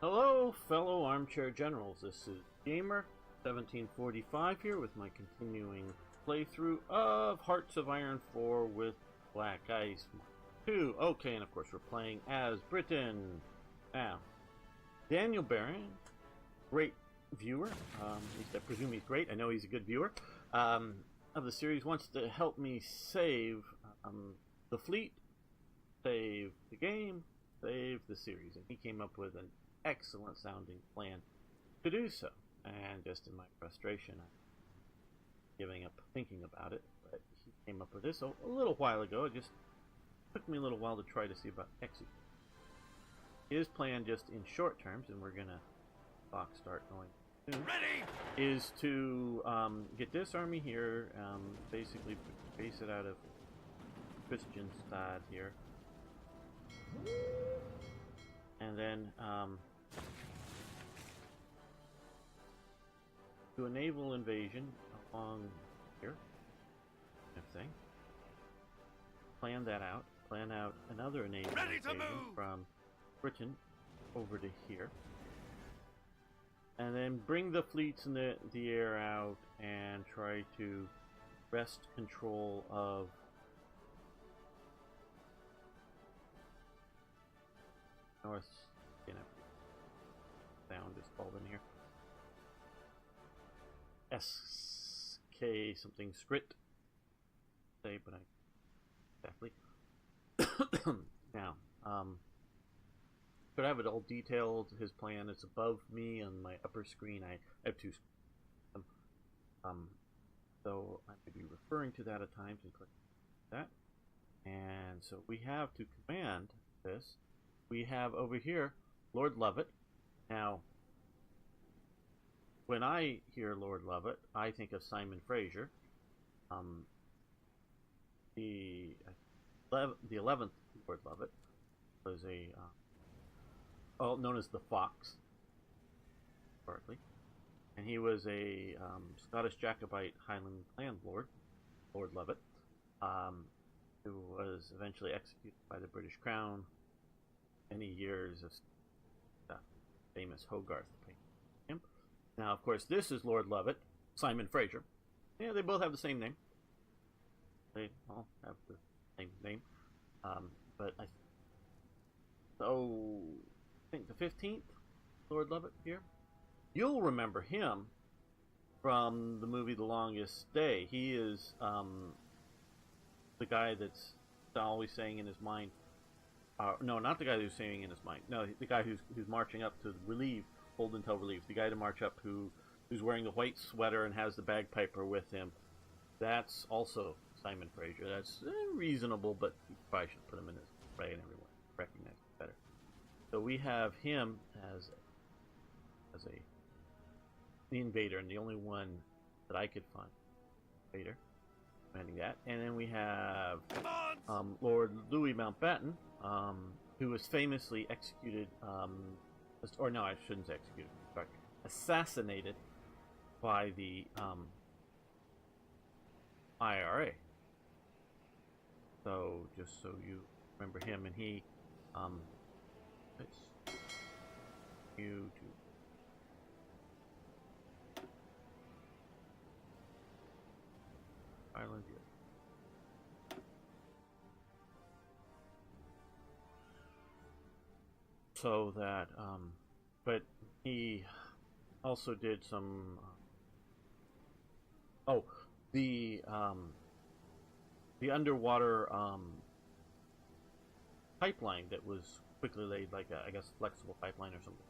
Hello, fellow armchair generals. This is Gamer 1745 here with my continuing playthrough of Hearts of Iron 4 with BlackICE 2. Okay, and of course we're playing as Britain. Now, Daniel Barron, great viewer, at least I presume he's great, I know he's a good viewer, of the series, wants to help me save the fleet, save the game, save the series, and he came up with an excellent sounding plan to do so. And just in my frustration, I'm giving up thinking about it, but he came up with this a little while ago. It just took me a little while to try to see about executing. His plan, just in short terms, and we're gonna clock start going soon, is to get this army here, basically base it out of Christianstad here, and then do a naval invasion along here, kind of thing. Plan that out. Plan out another naval invasion from Britain over to here, and then bring the fleets in the air out and try to wrest control of North. Sound is called in here. SK something script. Say, but I exactly. Now, but I have it all detailed. His plan is above me on my upper screen. I have two. So I may be referring to that at times and click that. And so we have to command this. We have over here Lord Lovett. Now, when I hear Lord Lovett, I think of Simon Fraser. The 11th Lord Lovett was known as the Fox, partly, and he was a Scottish Jacobite Highland landlord, Lord Lovett, who was eventually executed by the British Crown. Many years of famous Hogarth painting. Now, of course, this is Lord Lovett, Simon Fraser. Yeah, they both have the same name. They all have the same name. But I think the 15th Lord Lovett here. You'll remember him from the movie The Longest Day. He is the guy that's always saying in his mind. No, not the guy who's saying in his mind. No, the guy who's marching up to relieve, hold until relieved. The guy to march up who's wearing the white sweater and has the bagpiper with him. That's also Simon Fraser. That's reasonable, but you probably should put him in his right and everyone recognize it better. So we have him as the invader, and the only one that I could find invader commanding that. And then we have Lord Louis Mountbatten, who was famously executed, or no, I shouldn't say executed, sorry, assassinated by the IRA. So, just so you remember him, and he, let's you to Ireland, yeah. So that, but he also did some, the underwater pipeline that was quickly laid, like I guess flexible pipeline or something,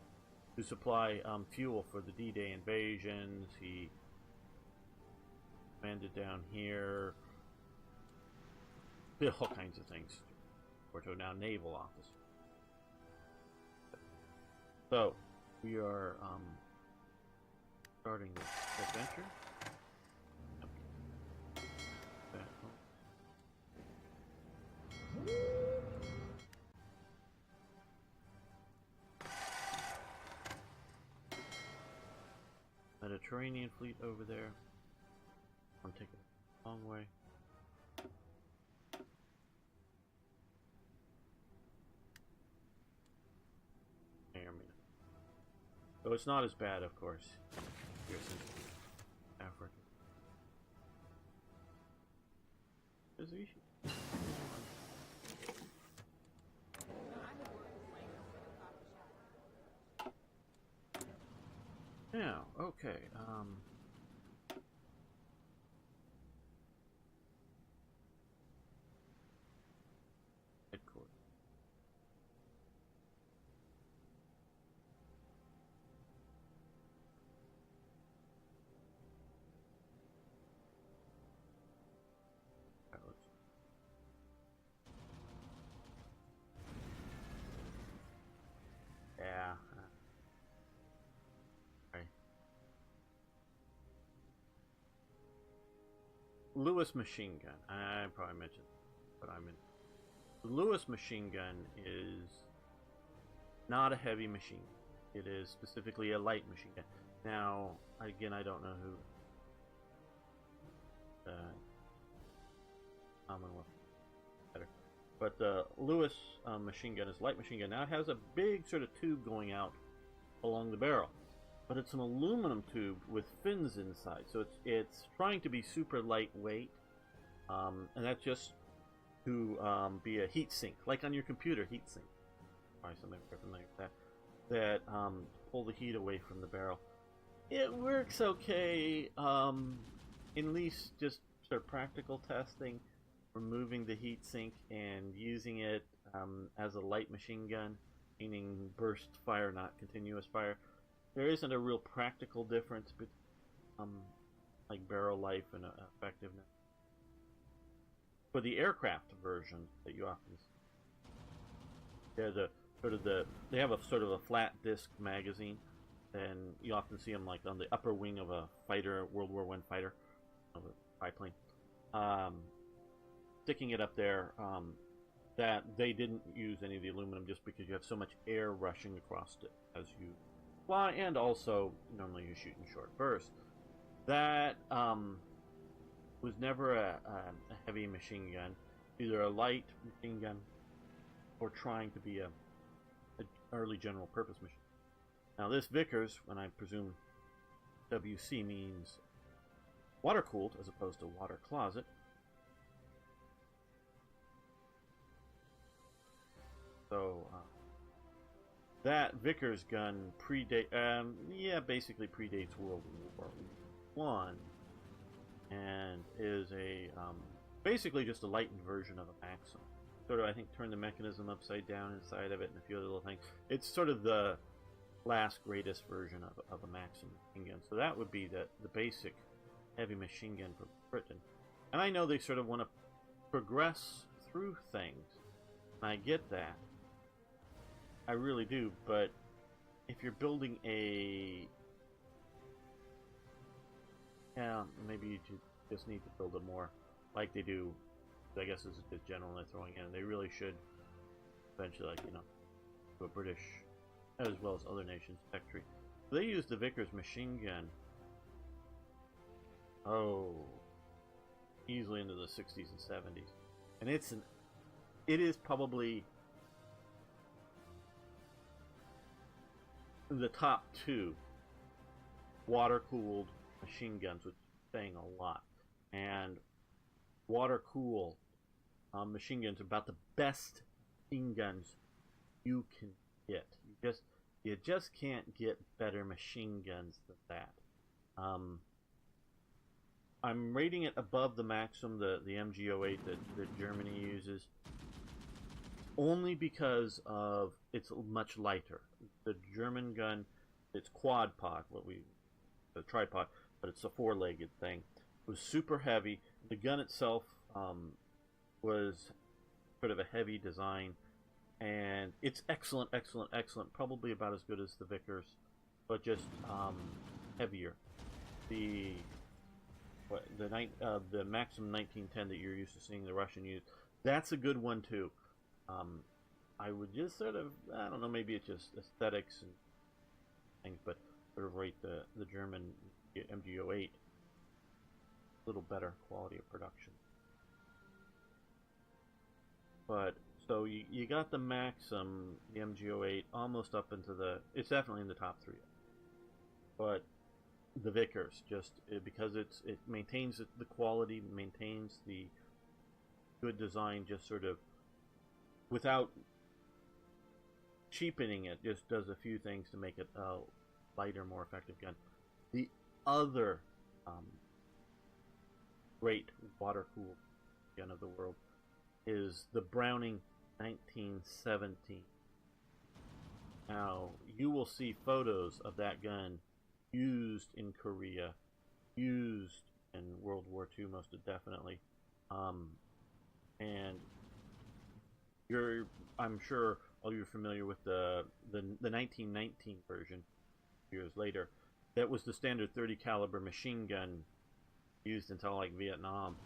to supply fuel for the D-Day invasions. He commanded down here, did all kinds of things. Porto, now naval officer. So, we are starting this adventure. Mediterranean fleet over there. I'm taking a long way. May or may not. So it's not as bad, of course. Here's Africa. Now, okay, headquarters. Yeah. Right. Lewis machine gun. I probably mentioned, but I mean, the Lewis machine gun is not a heavy machine. It is specifically a light machine gun. Now, again, I don't know who. Commonwealth better, but the Lewis machine gun is light machine gun. Now it has a big sort of tube going out along the barrel, but it's an aluminum tube with fins inside, so it's trying to be super lightweight, and that's just to be a heat sink, like on your computer, heat sink, probably something familiar with that pull the heat away from the barrel. It works okay, at least just sort of practical testing, removing the heat sink and using it as a light machine gun, meaning burst fire, not continuous fire. There isn't a real practical difference between like barrel life and effectiveness. For the aircraft version that you often see, they have a sort of a flat disc magazine, and you often see them like on the upper wing of a fighter, World War I fighter, of a biplane. Sticking it up there, that they didn't use any of the aluminum just because you have so much air rushing across it as you fly, and also normally you shoot in short bursts. That was never a heavy machine gun, either a light machine gun or trying to be a early general purpose machine. Now this Vickers, when I presume WC means water cooled as opposed to water closet. So that Vickers gun basically predates World War One, and is a basically just a lightened version of a Maxim. Sort of, I think, turn the mechanism upside down inside of it, and a few other little things. It's sort of the last greatest version of a Maxim machine gun. So that would be the basic heavy machine gun for Britain. And I know they sort of want to progress through things, and I get that. I really do, but if you're building maybe you just need to build it more like they do. I guess this is the general they're throwing in. They really should eventually, like, to a British as well as other nations factory. So they use the Vickers machine gun. Easily into the 60s and 70s, and it is probably the top two water-cooled machine guns, which is saying a lot. And water-cooled machine guns are about the best machine guns you can get. You just can't get better machine guns than that. I'm rating it above the Maxim, the MG08 that Germany uses, only because of it's much lighter. The German gun, it's quad pod, the tripod, but it's a four-legged thing. It was super heavy. The gun itself was sort of a heavy design, and it's excellent, excellent, excellent. Probably about as good as the Vickers, but just heavier. The Maxim 1910 that you're used to seeing the Russian use, that's a good one too. I would just sort of, I don't know, maybe it's just aesthetics and things, but sort of rate the German MG08 a little better quality of production. But so you got the Maxim, the MG08, almost up into it's definitely in the top three. but the Vickers, just because it maintains the quality, maintains the good design, just sort of without cheapening it, just does a few things to make it a lighter, more effective gun. The other great water-cooled gun of the world is the Browning 1917. Now, you will see photos of that gun used in Korea, used in World War II, most definitely. And I'm sure all you're familiar with the 1919 version, years later. That was the standard 30 caliber machine gun used until like Vietnam,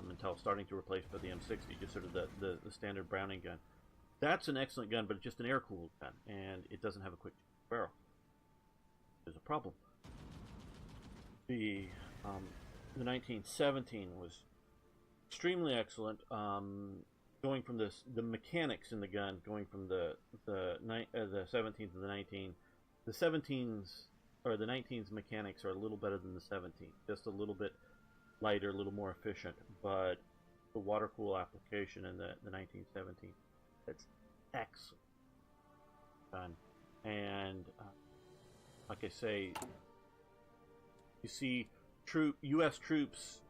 until starting to replace for the M60, just sort of the standard Browning gun. That's an excellent gun, but it's just an air-cooled gun, and it doesn't have a quick barrel. There's a problem. The 1917 was extremely excellent. Going from the mechanics in the gun, going from the 17 to the 19, the 17s or the 19's mechanics are a little better than the 17, just a little bit lighter, a little more efficient. But the water cool application in the 1917, it's excellent gun. And like I say, you see U.S. troops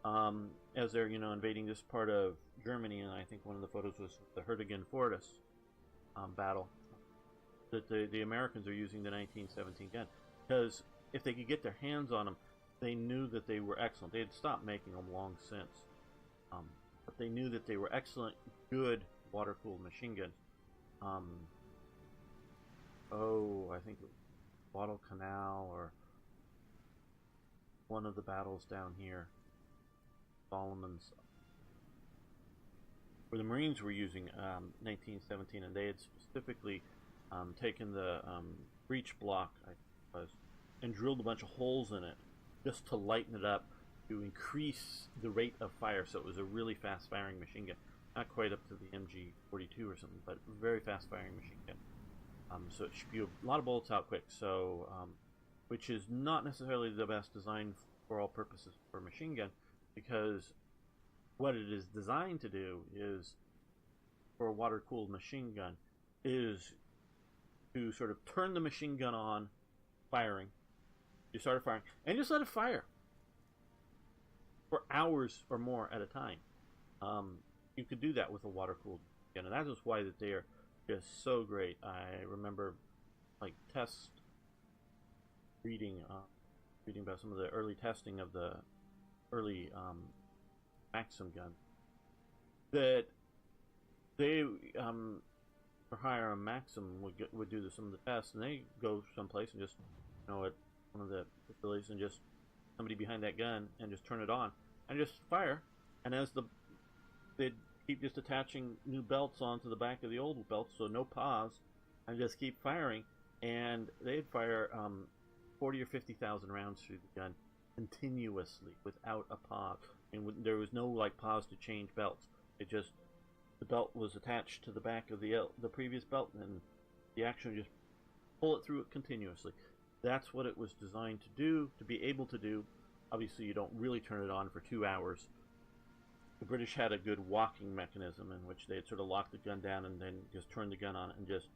as they're invading this part of Germany, and I think one of the photos was the Hertigen Fortis battle, that the Americans are using the 1917 gun, because if they could get their hands on them, they knew that they were excellent. They had stopped making them long since, but they knew that they were excellent, good water-cooled machine guns. I think it was Guadalcanal or one of the battles down here, Solomon's, where the Marines were using 1917, and they had specifically taken the breech block, I suppose, and drilled a bunch of holes in it just to lighten it up, to increase the rate of fire, so it was a really fast-firing machine gun. Not quite up to the MG42 or something, but very fast-firing machine gun. So it spewed a lot of bullets out quick, so which is not necessarily the best design for all purposes for a machine gun, because what it is designed to do is, for a water-cooled machine gun, is to sort of turn the machine gun on, firing. You start firing, and just let it fire for hours or more at a time. You could do that with a water-cooled gun, and that is why that they are just so great. I remember, like, reading about some of the early testing of the early Maxim gun, that they for hire a Maxim would do some of the tests, and they go someplace and just at one of the facilities, and just somebody behind that gun, and just turn it on and just fire, and as they'd keep just attaching new belts onto the back of the old belts, so no pause, and just keep firing, and they'd fire 40 or 50,000 rounds through the gun continuously without a pause. And there was no like pause to change belts. It just, the belt was attached to the back of the previous belt, and the action would just pull it through it continuously. That's what it was designed to do, to be able to do. Obviously, you don't really turn it on for 2 hours. The British had a good walking mechanism in which they'd sort of lock the gun down and then just turn the gun on and just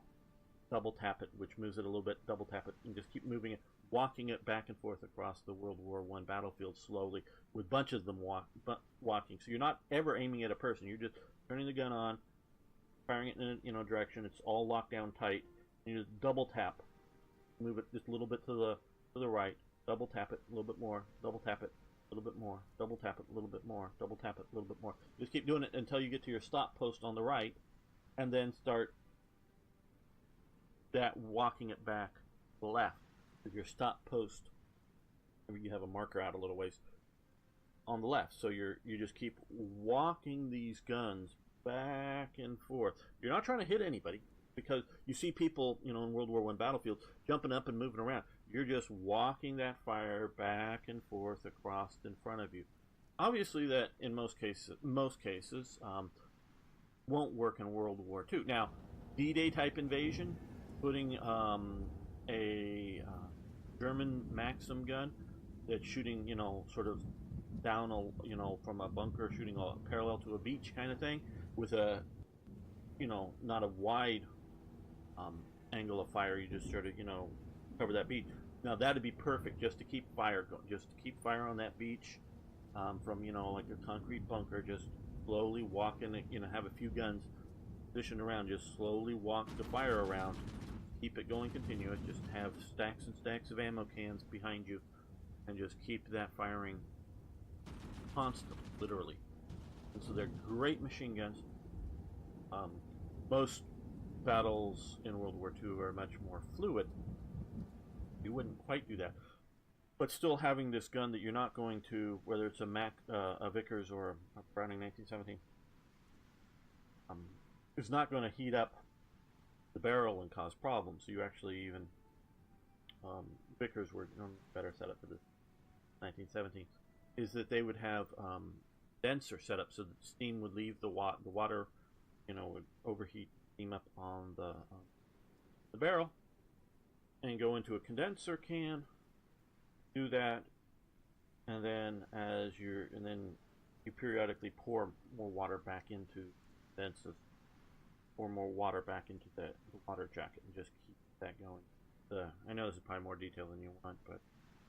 double tap it, which moves it a little bit, double tap it, and just keep moving it, walking it back and forth across the World War I battlefield slowly, with bunches of them walking. So you're not ever aiming at a person. You're just turning the gun on, firing it in a direction. It's all locked down tight. And you just double tap, move it just a little bit to the right, double tap it a little bit more, double tap it a little bit more, double tap it a little bit more, double tap it a little bit more. Just keep doing it until you get to your stop post on the right, and then start that walking it back left with your stop post. You have a marker out a little ways on the left, so you just keep walking these guns back and forth. You're not trying to hit anybody, because you see people, in World War I battlefields jumping up and moving around. You're just walking that fire back and forth across in front of you. Obviously, that in most cases won't work in World War II. Now, D-Day type invasion, putting a German Maxim gun that's shooting, sort of down from a bunker, shooting parallel to a beach kind of thing, with a, not a wide angle of fire. You just sort of, cover that beach. Now that'd be perfect just to keep fire going, just to keep fire on that beach, from, like a concrete bunker. Just slowly walk in, have a few guns positioned around, just slowly walk the fire around, keep it going continuous, just have stacks and stacks of ammo cans behind you, and just keep that firing constant, literally. And so they're great machine guns. Most battles in World War II are much more fluid. You wouldn't quite do that, but still having this gun that you're not going to, whether it's a Vickers or a Browning 1917, is not going to heat up the barrel and cause problems. So you actually even Vickers were better set up for the 1917, is that they would have denser setup, so that steam would leave the water, would overheat, steam up on the barrel, and go into a condenser can. Do that, and then you periodically pour more water back into condenser, pour more water back into the water jacket, and just keep that going. I know this is probably more detail than you want, but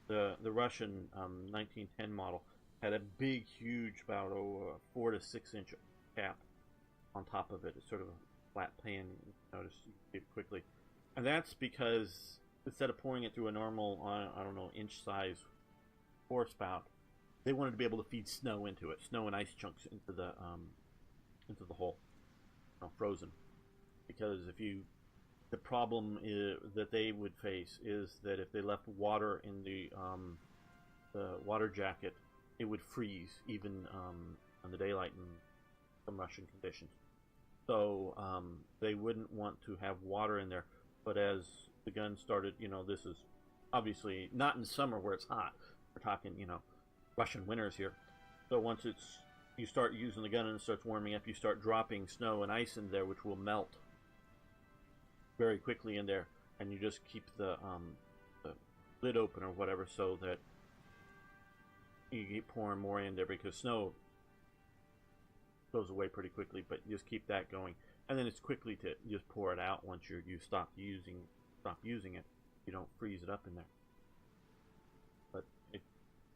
the Russian 1910 model had a big, huge, about 4 to 6 inch cap on top of it. It's sort of a flat pan. You notice you get it quickly, and that's because instead of pouring it through a normal, I don't know, inch size pour spout, they wanted to be able to feed snow into it, snow and ice chunks into the hole, frozen. Because the problem that they would face is that if they left water in the water jacket, it would freeze even in the daylight in some Russian conditions. So they wouldn't want to have water in there. But as the gun started, this is obviously not in summer where it's hot. We're talking, Russian winters here. So once you start using the gun and it starts warming up, you start dropping snow and ice in there, which will melt very quickly in there, and you just keep the lid open or whatever, so that you keep pouring more in there, because snow goes away pretty quickly, but you just keep that going, and then it's quickly to just pour it out once you stop using it. You don't freeze it up in there. But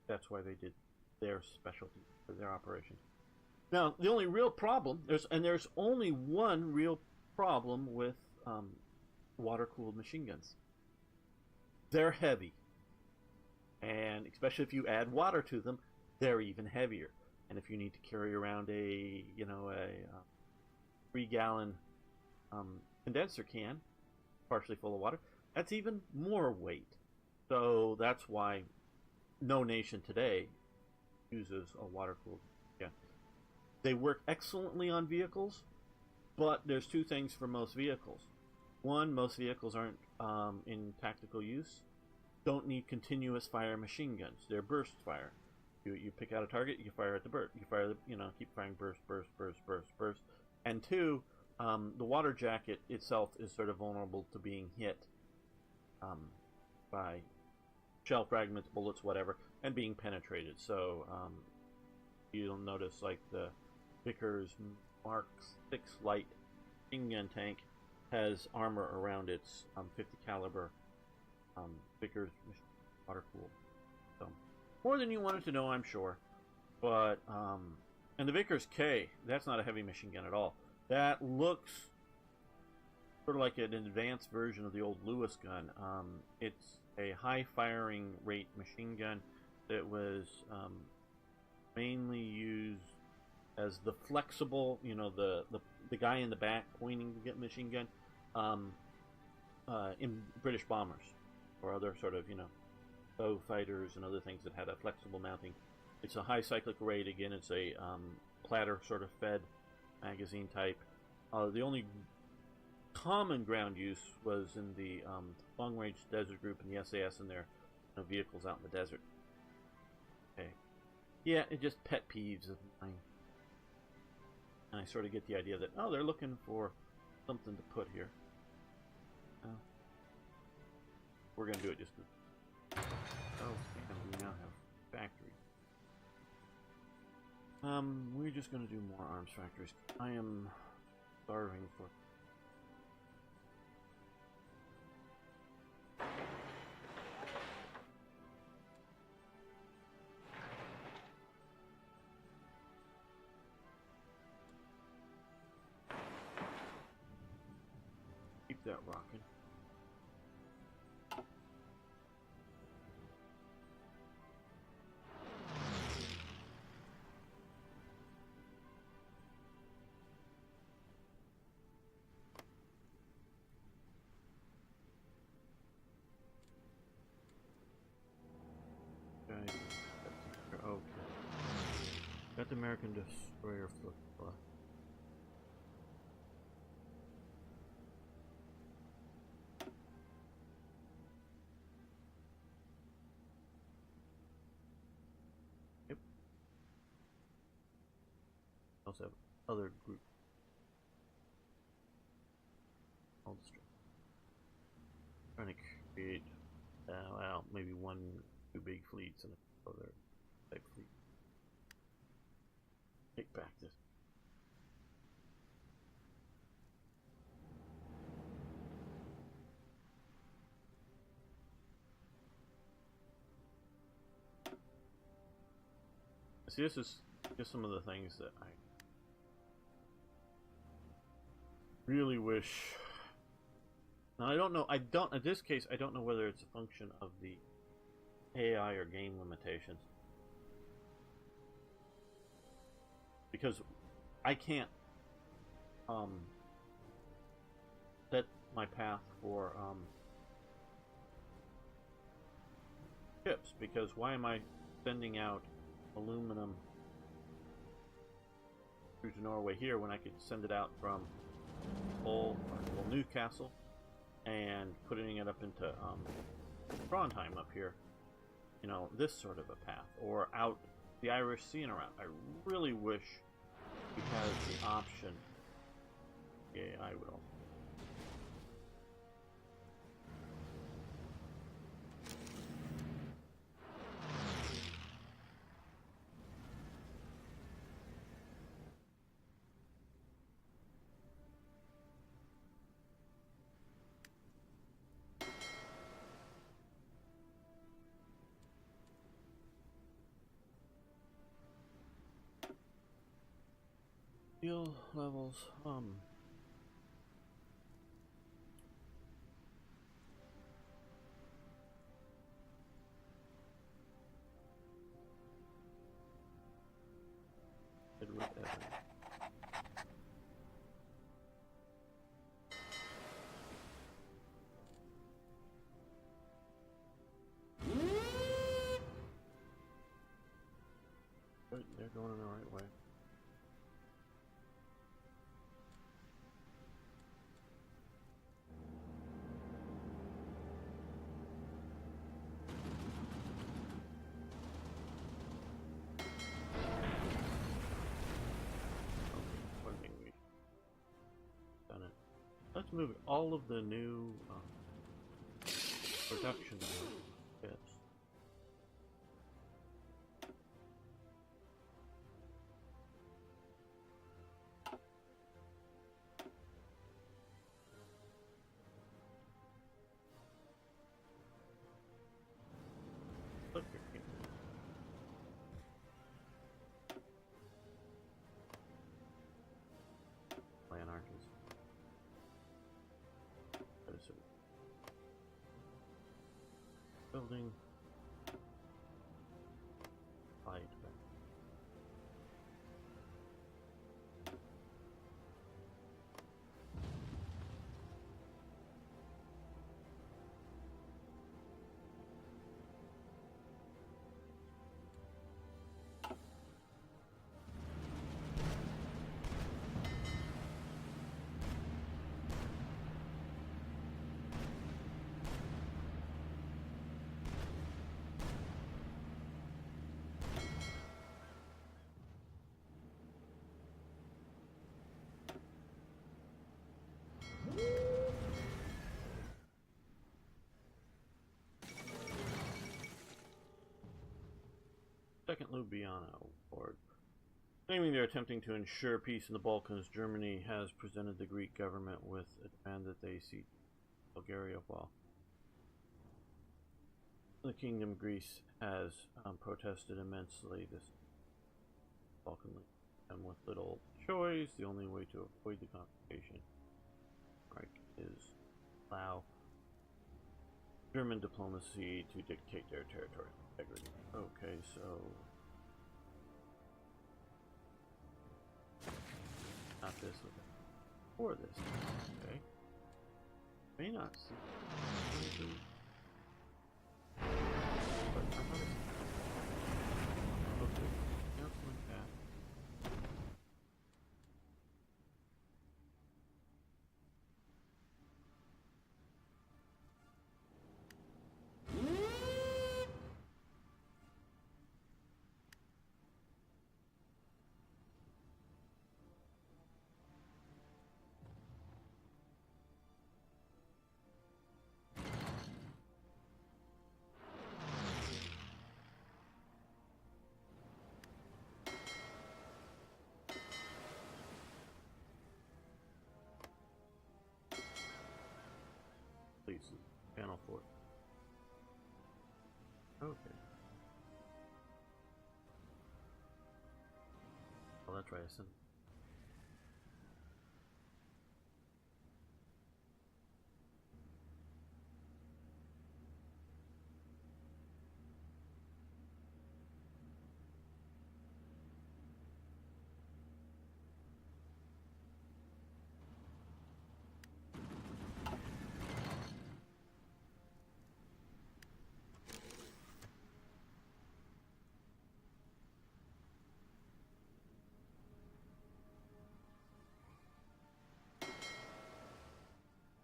that's why they did their specialty for their operation. Now, the only real problem, there's only one real problem with water-cooled machine guns. They're heavy, and especially if you add water to them, they're even heavier. And if you need to carry around a 3-gallon condenser can, partially full of water, that's even more weight. So that's why no nation today uses a water-cooled gun. They work excellently on vehicles, but there's two things for most vehicles. One, most vehicles aren't in tactical use, don't need continuous fire machine guns. They're burst fire. You pick out a target, you fire at the burst. You fire keep firing burst. And two, the water jacket itself is sort of vulnerable to being hit by shell fragments, bullets, whatever, and being penetrated. So you'll notice, like, the Vickers Mark 6 light machine gun tank has armor around its 50 caliber Vickers water cooled. So more than you wanted to know, I'm sure. But and the Vickers K, that's not a heavy machine gun at all. That looks sort of like an advanced version of the old Lewis gun. It's a high firing rate machine gun that was mainly used as the flexible, the guy in the back pointing the machine gun in British bombers or other sort of, bow fighters and other things that had a flexible mounting. It's a high cyclic rate. Again, it's a platter sort of fed magazine type. The only common ground use was in the long range desert group and the SAS and their vehicles out in the desert. Okay. Yeah, it just pet peeves of mine. And I sort of get the idea that, they're looking for something to put here. We're going to do it just Oh, and we now have factories. We're just gonna do more arms factories. I am starving for. Keep that rocking. Okay. Got the American destroyer flotilla. Yep. Also have other group. I'll destroy. Trying to create, well, maybe two big fleets and other type fleet. Take back this. See, this is just some of the things that I really wish. Now, I don't know. In this case, I don't know whether it's a function of the AI or game limitations. Because I can't set my path for ships, because why am I sending out aluminum through to Norway here when I could send it out from Hull or Newcastle and putting it up into Trondheim up here, you know, this sort of a path, or out the Irish Sea and around. I really wish we had the option. Yeah, I will. Skill levels, Edward Evans. Right, they're going in the right way. Let's move all of the new production bits. Look here. Plan arches. Building light. Second Ljubljana Award. Claiming they're attempting to ensure peace in the Balkans, Germany has presented the Greek government with a demand that they cede Bulgaria while the Kingdom of Greece has protested immensely this Balkan League. And with little choice, the only way to avoid the confrontation is allow German diplomacy to dictate their territorial integrity. Okay, so not this with it. Or this. Okay. May not see. But I thought it's okay. Canceling that. Please, panel 4. Okay. Oh, that's right. I sent.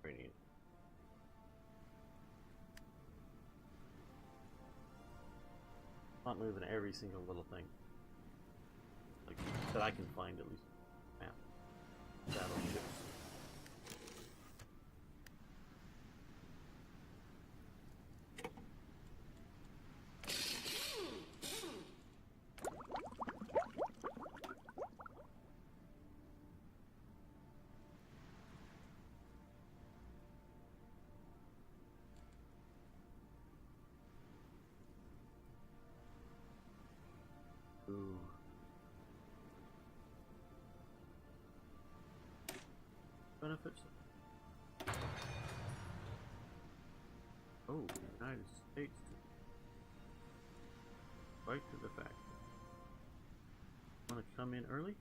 Neat. Not moving every single little thing, like that I can find at least. Map, battleships. Ooh. Benefits. Oh, United States. Right to the factory. Want to come in early?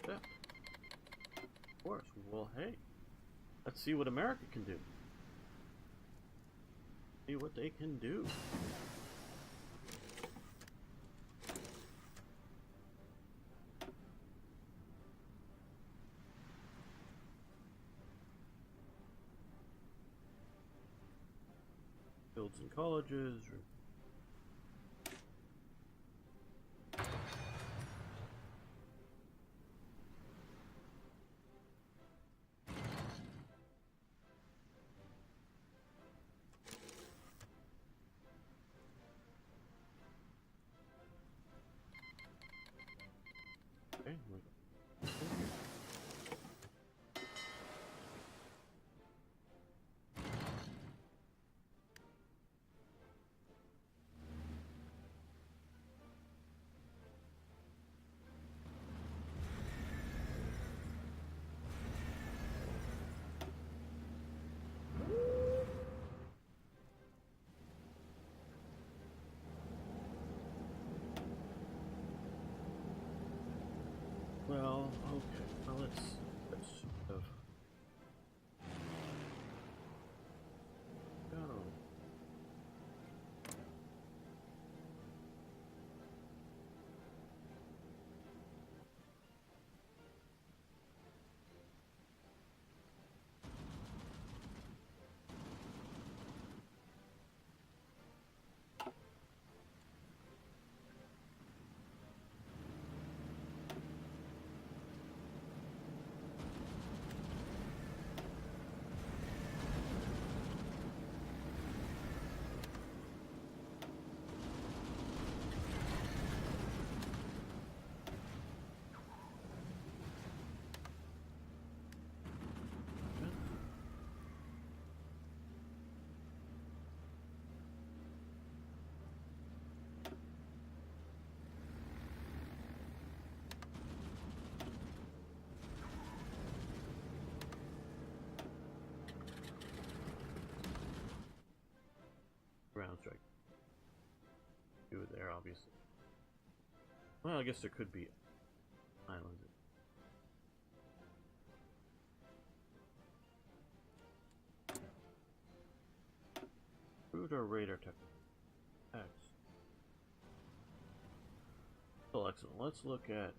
Yeah. Of course. Well, hey. Let's see what America can do. See what they can do. Fields and colleges. Okay. ground strike. Do it there, obviously. Well, I guess there could be islands. Root or radar technology. X. Well, excellent. Let's look at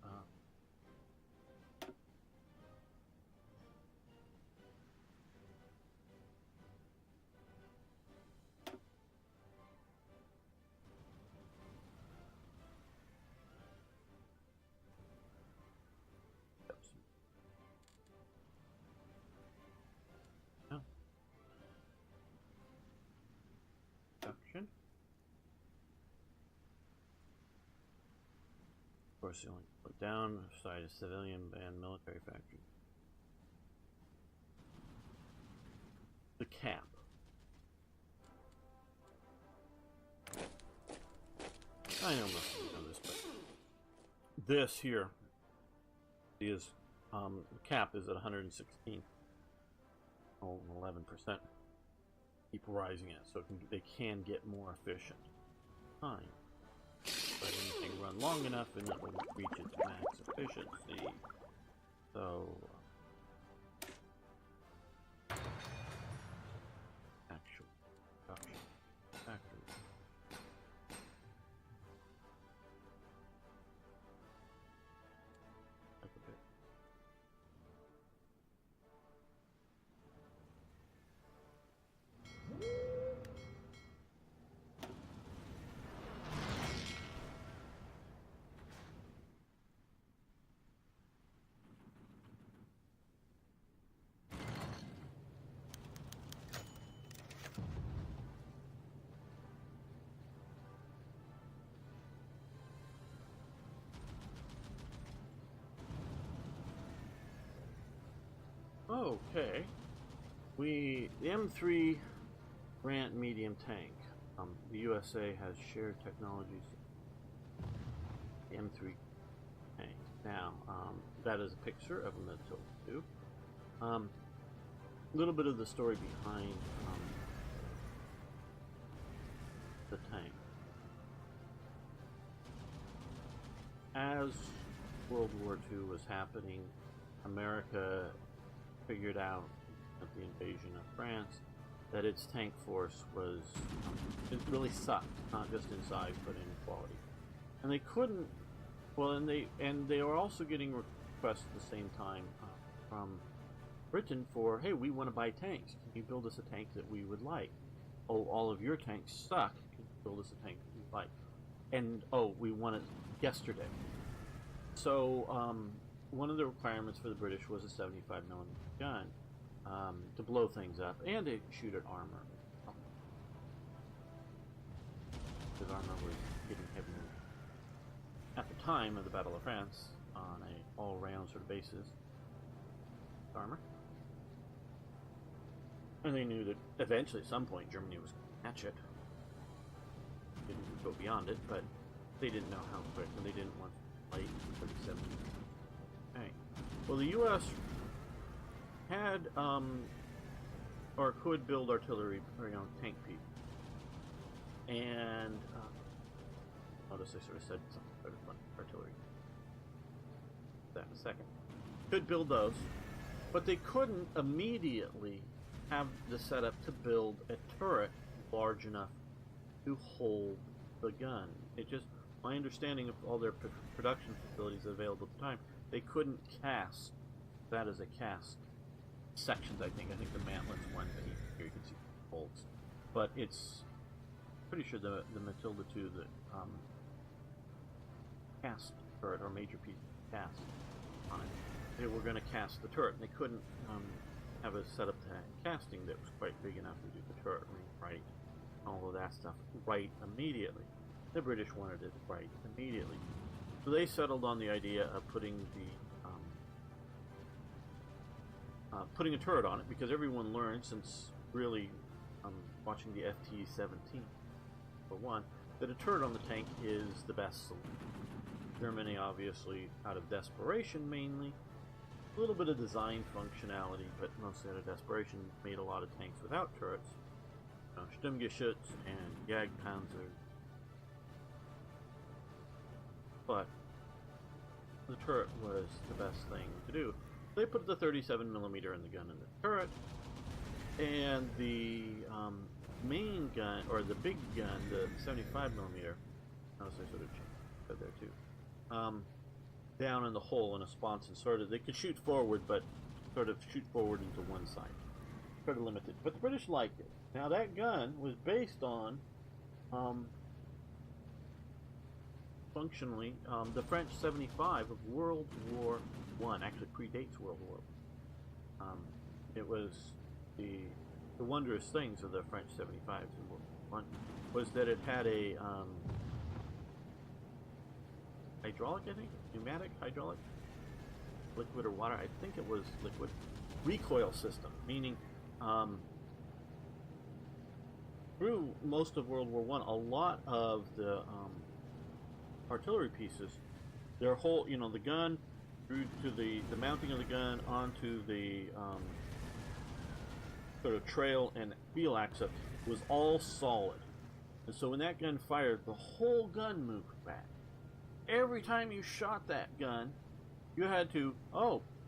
production. Of course, the only put down side is civilian and military factory. The cap. I know nothing of this, but this here is the cap is at 116. Oh, 11%. Keep rising it, so they can get more efficient. Fine. But anything run long enough and it will reach its max efficiency. So actual production factory. Like a bit. Okay, the M3 Grant medium tank. The USA has shared technologies. The M3 tank. Now, that is a picture of a Matilda 2. A little bit of the story behind the tank. As World War II was happening, America figured out at the invasion of France that its tank force was it really sucked, not just in size but in quality, and they couldn't. Well, and they were also getting requests at the same time from Britain for, hey, we want to buy tanks. Can you build us a tank that we would like? Oh, all of your tanks suck. Can you build us a tank that we like? And oh, we want it yesterday. So one of the requirements for the British was a 75mm gun to blow things up and to shoot at armor. Because armor was getting heavy at the time of the Battle of France on a all-round sort of basis. Armor. And they knew that eventually, at some point, Germany was going to catch it. Didn't go beyond it, but they didn't know how quick, and they didn't want to fight for the 70s. Well, the U.S. had or could build artillery, or tank pieces, and notice I sort of said something about artillery. That in a second. Could build those, but they couldn't immediately have the setup to build a turret large enough to hold the gun. It just, my understanding of all their production facilities available at the time, they couldn't cast that as a cast sections. I think the mantlet's one that here you can see bolts, but it's pretty sure the Matilda 2 that cast turret or major piece cast on it. They were going to cast the turret, and they couldn't have a setup to casting that was quite big enough to do the turret ring right, all of that stuff right immediately. The British wanted it right immediately. So they settled on the idea of putting a turret on it, because everyone learned, since really watching the FT-17 for one, that a turret on the tank is the best solution. Germany, obviously, out of desperation mainly, a little bit of design functionality, but mostly out of desperation, made a lot of tanks without turrets. Stimmgeschütz and Jagdpanzer. But the turret was the best thing to do. They put the 37mm in the gun in the turret, and the main gun, or the big gun, the 75mm, notice I sort of changed that there too, down in the hole in a sponson, sort of, they could shoot forward, but sort of shoot forward into one side. Sort of limited. But the British liked it. Now that gun was based on, functionally, the French 75 of World War I. Actually predates World War I. It was the wondrous things of the French 75s in World War I was that it had a hydraulic, I think? Pneumatic, hydraulic? Liquid or water? I think it was liquid. Recoil system, meaning through most of World War I, a lot of the artillery pieces, their whole, the gun, through to the mounting of the gun onto the sort of trail and wheel axle was all solid. And so when that gun fired, the whole gun moved back. Every time you shot that gun, you had to,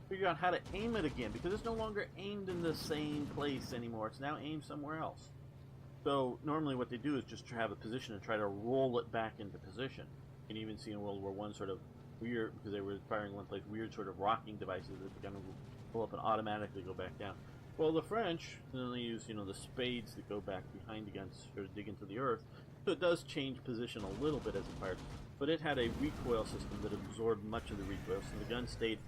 figure out how to aim it again, because it's no longer aimed in the same place anymore. It's now aimed somewhere else. So normally what they do is just have a position and try to roll it back into position. You can even see in World War I sort of weird, because they were firing in one place, weird sort of rocking devices that the gun would pull up and automatically go back down. Well, the French, then they use, the spades that go back behind the gun to sort of dig into the earth. So it does change position a little bit as it fired. But it had a recoil system that absorbed much of the recoil, so the gun stayed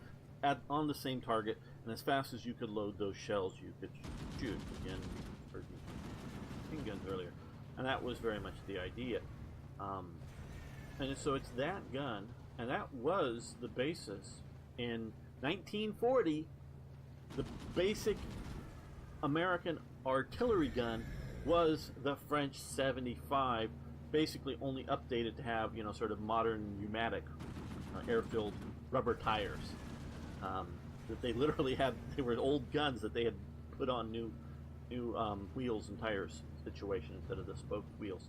on the same target, and as fast as you could load those shells, you could shoot. Again, we heard machine guns earlier. And that was very much the idea. And so it's that gun, and that was the basis. In 1940, the basic American artillery gun was the French 75, basically only updated to have, sort of modern pneumatic air-filled rubber tires. That they literally had, they were old guns that they had put on new wheels and tires situation instead of the spoked wheels.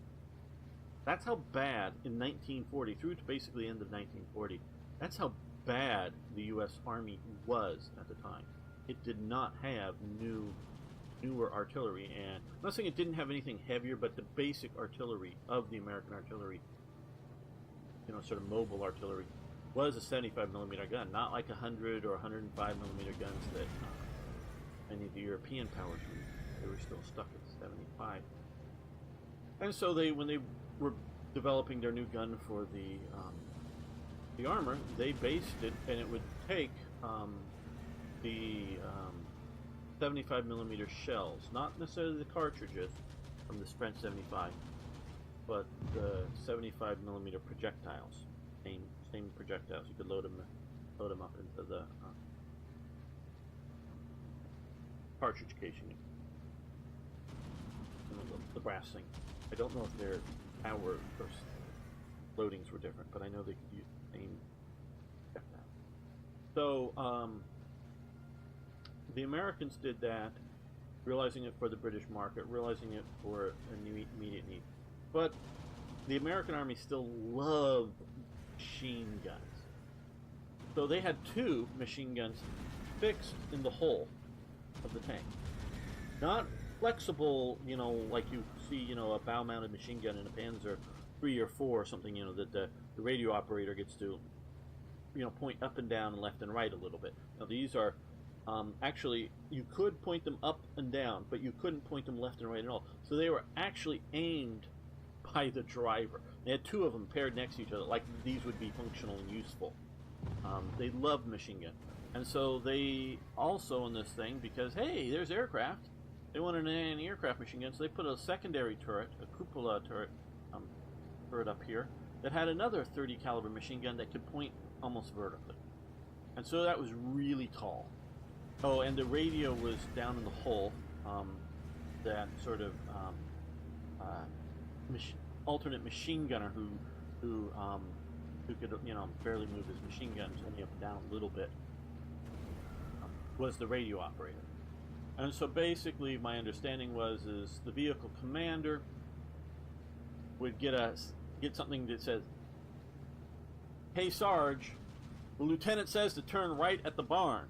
That's how bad in 1940, through to basically the end of 1940, that's how bad the U.S. Army was at the time. It did not have newer artillery, and I'm not saying it didn't have anything heavier, but the basic artillery of the American artillery, sort of mobile artillery, was a 75mm gun, not like 100 or 105mm guns that many of the European powers used. They were still stuck at 75. And so when they were developing their new gun for the armor, they based it, and it would take the 75mm shells, not necessarily the cartridges from this French 75, but the 75mm projectiles. Same projectiles. You could load them up into the cartridge casing. The brass thing. I don't know if their power or loadings were different, but I know they could use the same projectile. So the Americans did that, realizing it for the British market, realizing it for an immediate need. But the American Army still loved machine guns. So they had 2 machine guns fixed in the hull of the tank. Not flexible, like you see, a bow-mounted machine gun in a Panzer 3 or 4 or something, that the radio operator gets to, point up and down and left and right a little bit. Now these are, actually, you could point them up and down, but you couldn't point them left and right at all. So they were actually aimed by the driver. They had 2 of them paired next to each other, like these would be functional and useful. They loved machine gun. And so they also, in this thing, because, hey, there's aircraft, they wanted an anti-aircraft machine gun, so they put a secondary turret, a cupola turret up here, that had another 30 caliber machine gun that could point almost vertically. And so that was really tall. Oh, and the radio was down in the hull, that sort of alternate machine gunner who could, barely move his machine guns only up and down a little bit, was the radio operator. And so basically my understanding is the vehicle commander would get something that says, "Hey Sarge, the lieutenant says to turn right at the barn."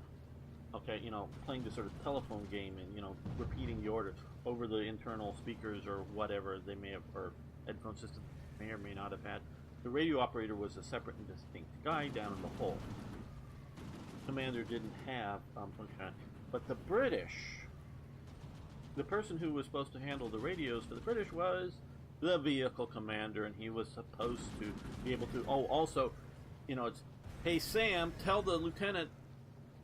Okay, playing this sort of telephone game and, repeating the orders over the internal speakers or whatever they may have, or headphone system may or may not have had. The radio operator was a separate and distinct guy down in the hole. Commander didn't have function. But the British, the person who was supposed to handle the radios for the British was the vehicle commander, and he was supposed to be able to, also, it's, "Hey Sam, tell the lieutenant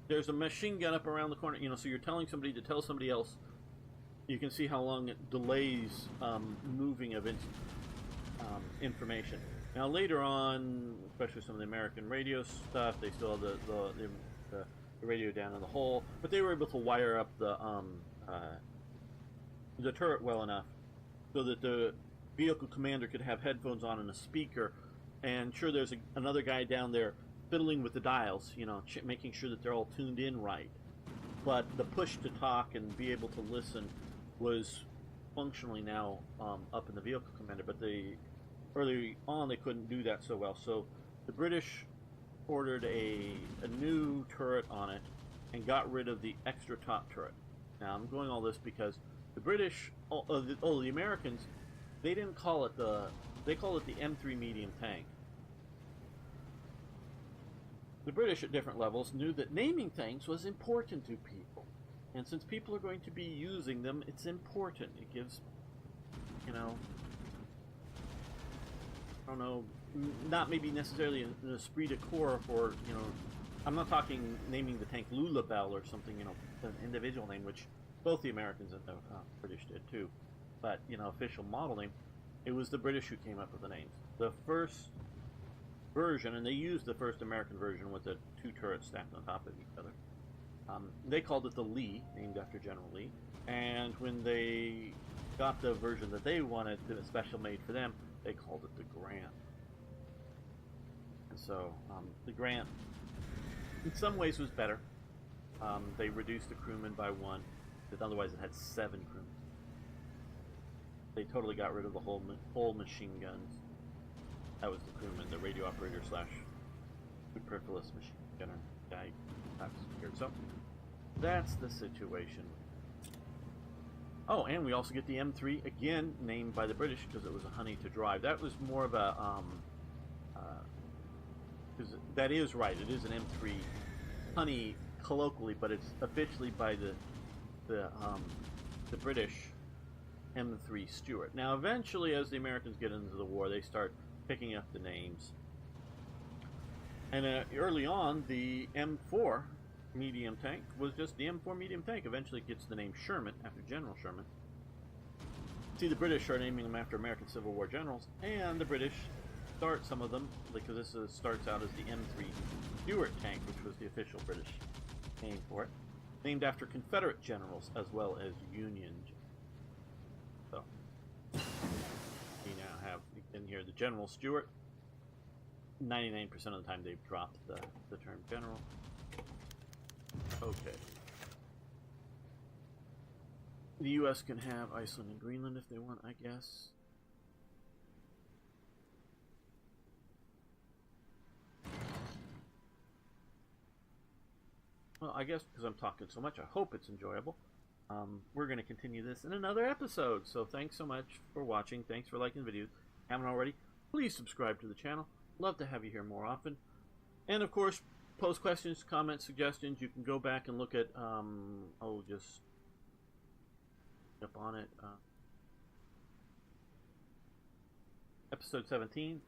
there's a machine gun up around the corner." So you're telling somebody to tell somebody else. You can see how long it delays moving of information. Now later on, especially some of the American radio stuff, they still have the radio down in the hole, but they were able to wire up the turret well enough so that the vehicle commander could have headphones on and a speaker, and sure, there's another guy down there fiddling with the dials, making sure that they're all tuned in right. But the push to talk and be able to listen was functionally now up in the vehicle commander, but early on they couldn't do that so well. So the British ordered a new turret on it and got rid of the extra top turret. Now I'm going all this because the British, the Americans, they didn't call it they call it the M3 medium tank. The British at different levels knew that naming things was important to people. And since people are going to be using them, it's important. It gives, I don't know, not maybe necessarily an esprit de corps for, I'm not talking naming the tank Lulabelle or something, an individual name, which both the Americans and the British did too. But, official model name, it was the British who came up with the names. The first version, and they used the first American version with the two turrets stacked on top of each other. They called it the Lee, named after General Lee. And when they got the version that they wanted, the special made for them, they called it the Grant. And so the Grant, in some ways, was better. They reduced the crewmen by one, but otherwise it had 7 crewmen. They totally got rid of the whole machine guns. That was the crewman, the radio operator / superfluous machine gunner guy. So that's the situation. Oh, and we also get the M3, again named by the British because it was a honey to drive. That was more of a because that is right, it is an M3 honey colloquially, but it's officially by the British M3 Stuart. Now eventually, as the Americans get into the war, they start picking up the names. And early on, the M4 medium tank was just the M4 medium tank. Eventually it gets the name Sherman, after General Sherman. See, the British are naming them after American Civil War generals, and the British start some of them, because this starts out as the M3 Stuart tank, which was the official British name for it, named after Confederate generals as well as Union generals. So, we now have in here the General Stuart. 99% of the time they've dropped the term general. Okay. The U.S. can have Iceland and Greenland if they want, I guess. Well, I guess because I'm talking so much, I hope it's enjoyable. We're going to continue this in another episode. So thanks so much for watching. Thanks for liking the videos. Haven't already, please subscribe to the channel. Love to have you here more often. And of course, post questions, comments, suggestions. You can go back and look at, just up on it. Episode 17,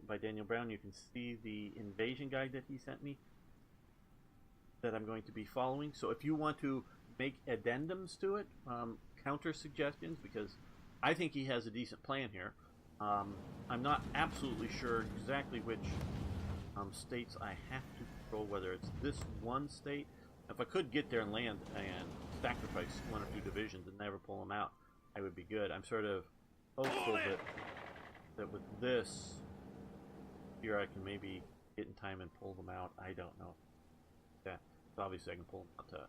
by Daniel Brown, you can see the invasion guide that he sent me that I'm going to be following. So if you want to make addendums to it, counter suggestions, because I think he has a decent plan here. I'm not absolutely sure exactly which states I have to control, whether it's this one state. If I could get there and land and sacrifice 1 or 2 divisions and never pull them out, I would be good. I'm sort of hopeful that with this here I can maybe get in time and pull them out. I don't know. Yeah, so obviously I can pull them out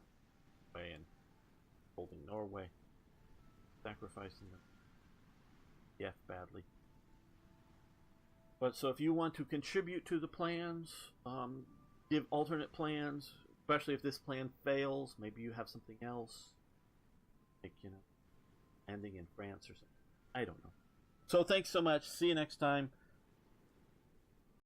way and holding Norway, sacrificing the F badly. But so if you want to contribute to the plans, give alternate plans, especially if this plan fails, maybe you have something else, like, you know, ending in France or something. I don't know. So thanks so much. See you next time.